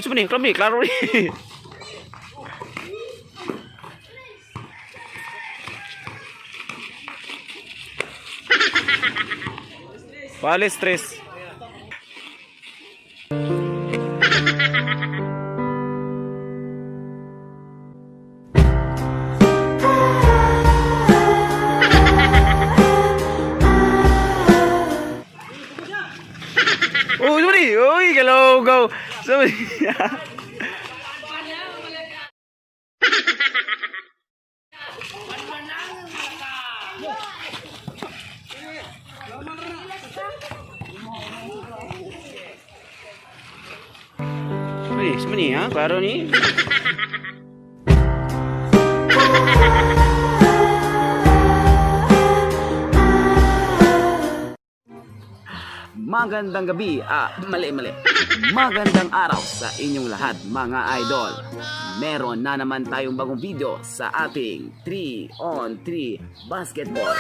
Gusto mo nih, klaro nih. Vale, stress. Uy, uy, kalau kau. Sebenarnya baru nih. Magandang gabi, mali. Magandang araw sa inyong lahat mga idol. Meron na naman tayong bagong video sa ating 3-on-3 basketball.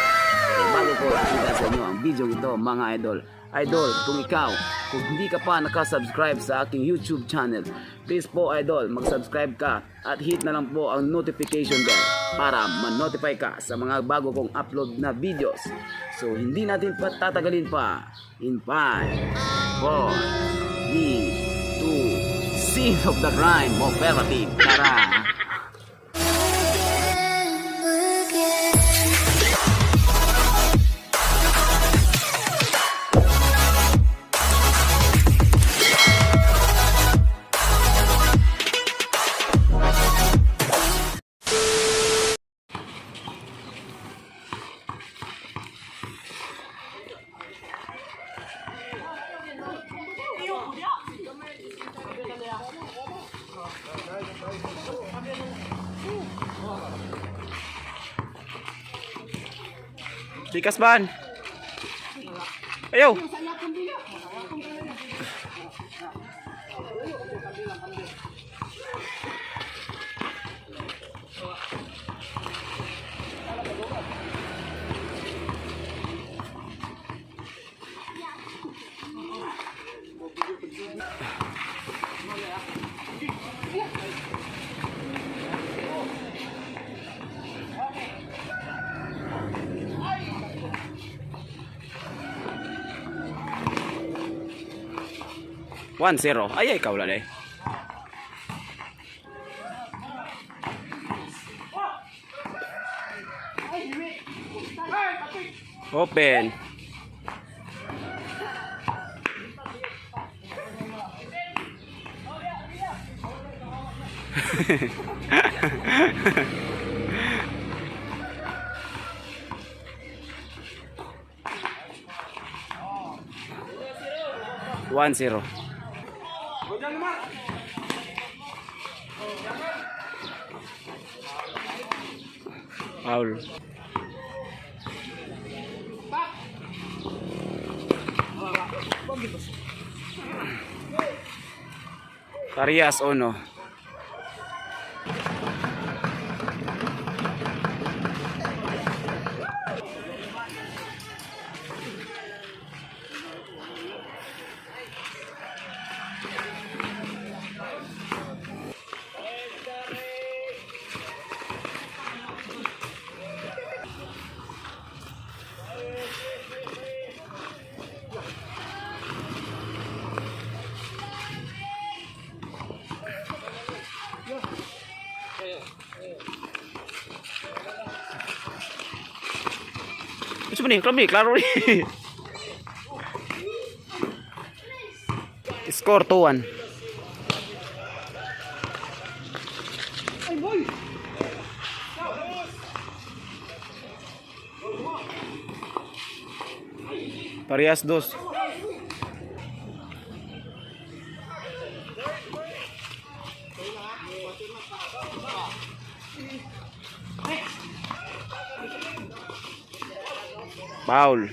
Bago ko ipakita sa inyo ang video ito mga idol. Idol, kung hindi ka pa nakasubscribe sa aking YouTube channel, please po idol, mag-subscribe ka at hit na lang po ang notification bell para ma-notify ka sa mga bago kong upload na videos. So hindi natin patatagalin pa. In 5, 4, 3, 2, scene of the crime operative. Tara! Sikas ban. Ayo. One zero. Ay, ikaw lang eh. Open. One zero. Foul. Tarias Ono. Gusto mo nih, klaro nih. Score 2-1. Parias 2. Foul.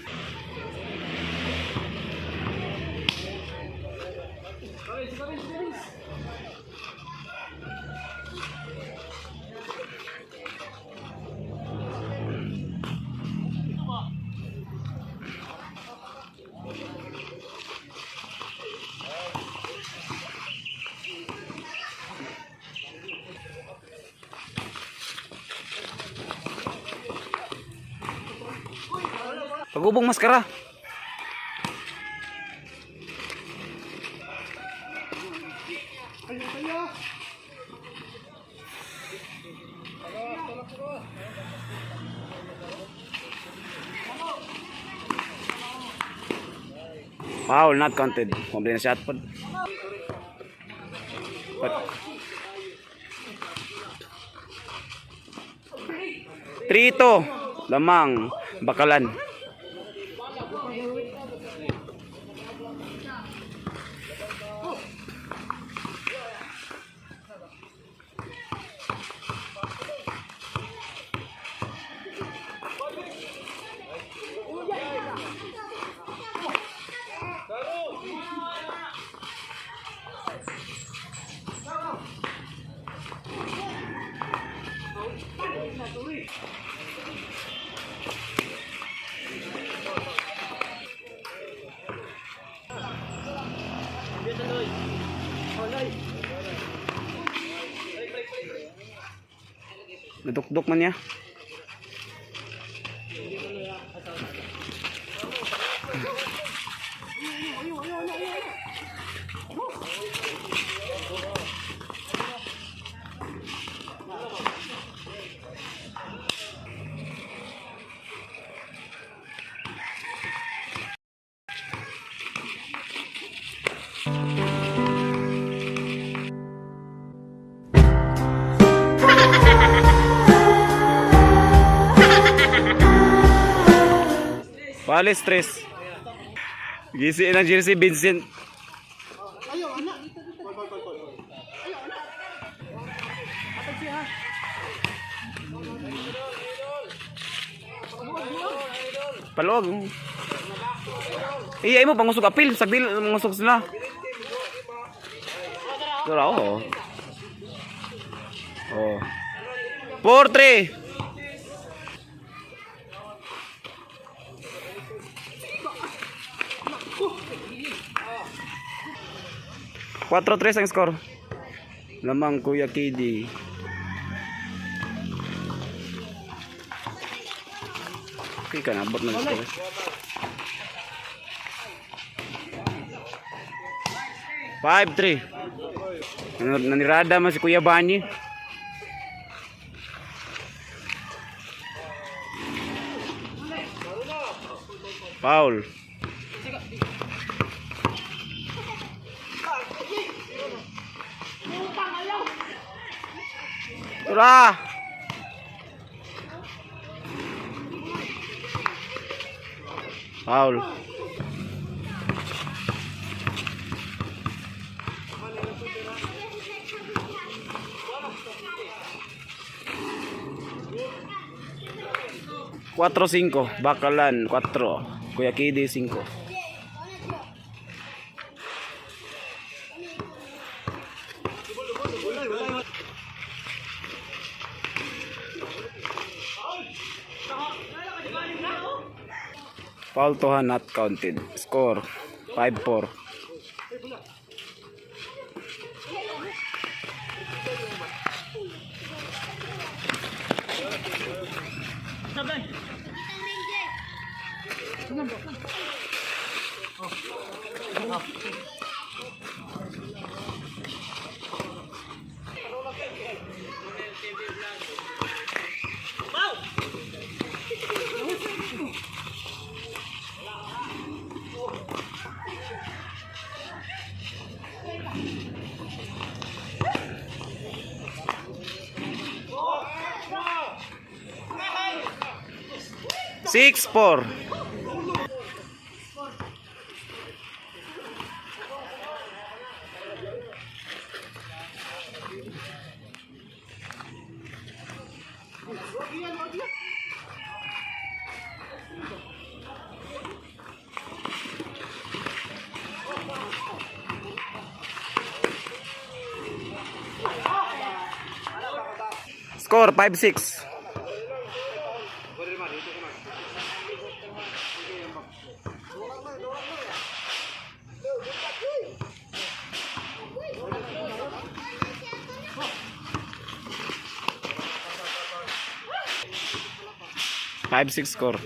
Pagubong maskara. Foul, not counted. Kumplin na shot pod. Trito, lamang, bakalan. Nadukdok man niya. Wala stress. Gisi ng jersey Vincent. Palog. Iya mo pangusog apil, sagdil mangusog sila. Dura oh. Oh. 4-3. 4-3 ang score. Lamang Kuya KD. Okay ka na, abot na score. Five, 3. Nanirada man si Kuya Bani. Foul. Tura. Foul. Cuatro 5, Bakalan 4, Kuya KD 5. Foul to not counted. Score 5-4. Six, 4. Score 5-6. Five, 6 score.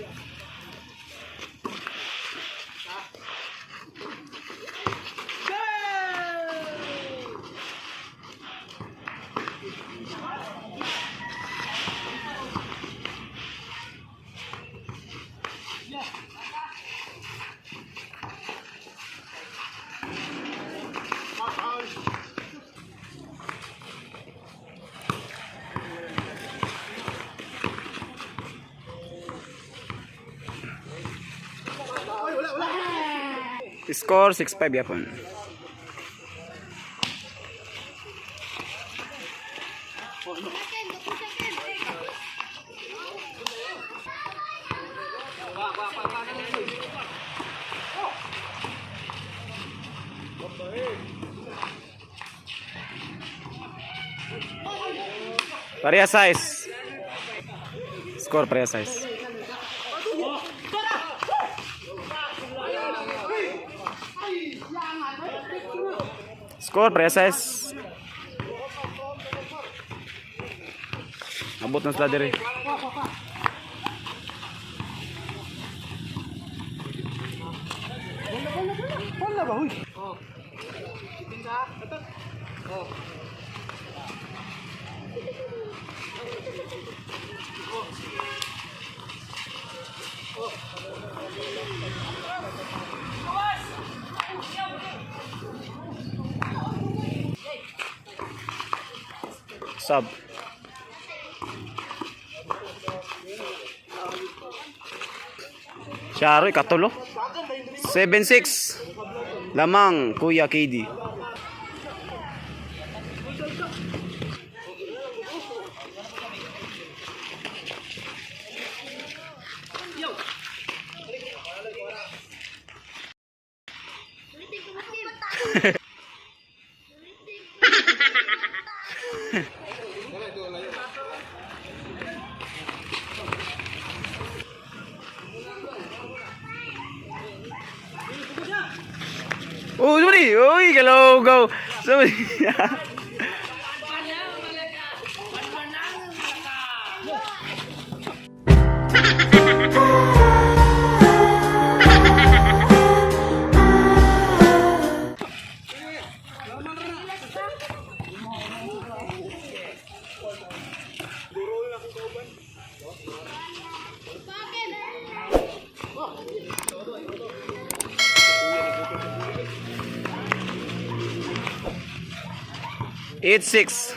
Score 6-5 yapon. Pareha size. Score pareha size. Score pareha size. Abot na sila diri. Wala ba, huy? Oh. Itin ka? Ito. Oh. Sub. Sharoy katulo. 7-6. Lamang Kuya KD. Oh, sorry. Uy, kalau kau. Sorry. Eight six.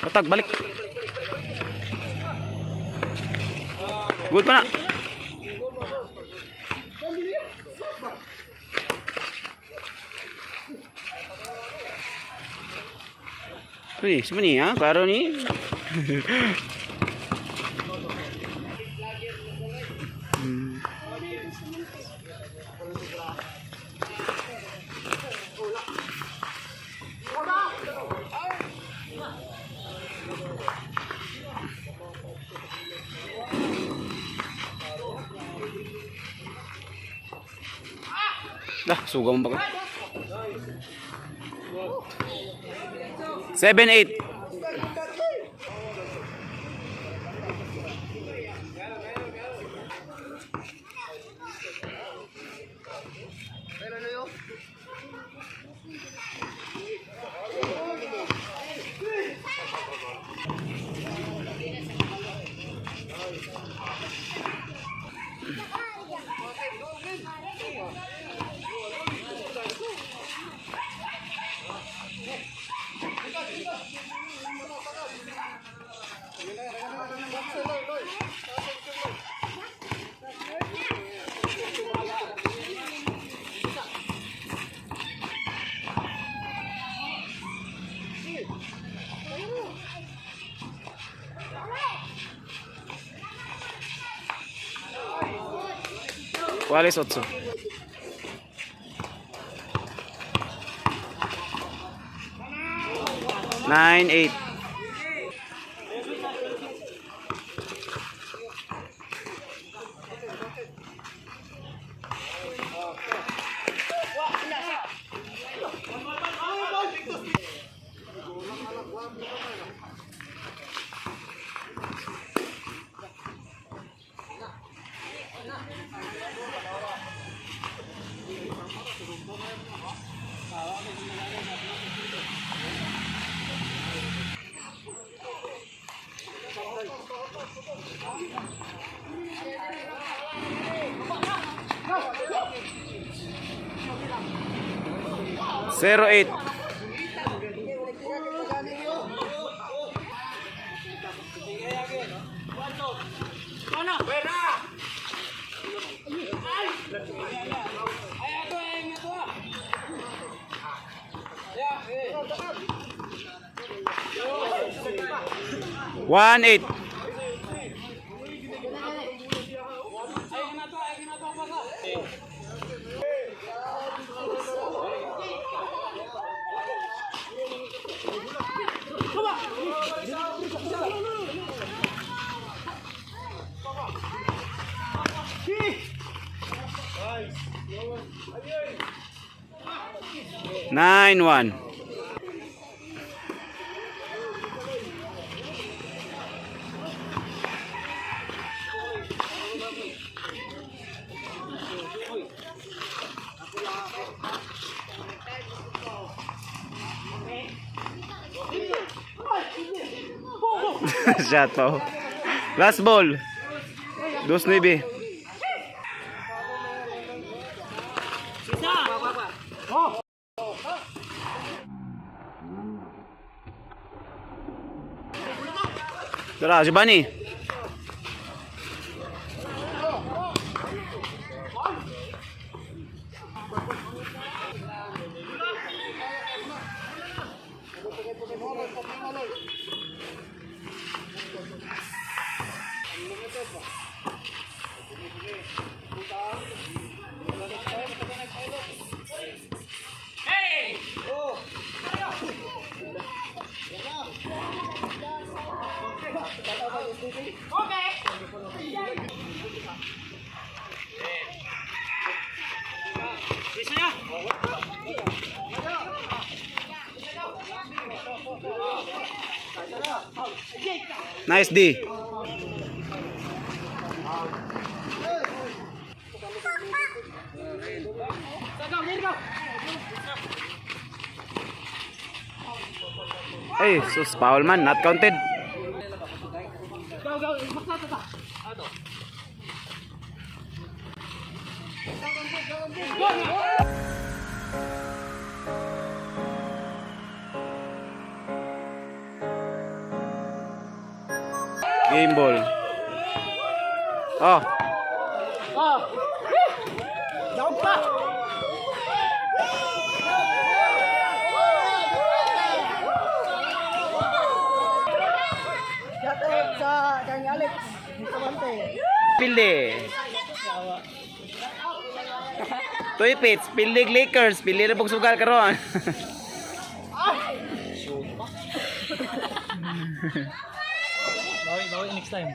Patag balik. Good pa na. Uy, siapa ni ha? Klaro ni. Dah, suga mo ba ka? 7-8. ¿Cuál es 8? Nine, 8. Zero 8. 1-8. Nine one. Shot po. Last ball. 2-9. Tara, si Bunny. Nice D. Hey, sus foul man, not counted. Game ball. Oh. Jawab pa! Jatep sa kang Alex. Sa bante. Pilde. Toy Pits, Pilde Lakers, Pilde na pagsugal karon. Bawi next time.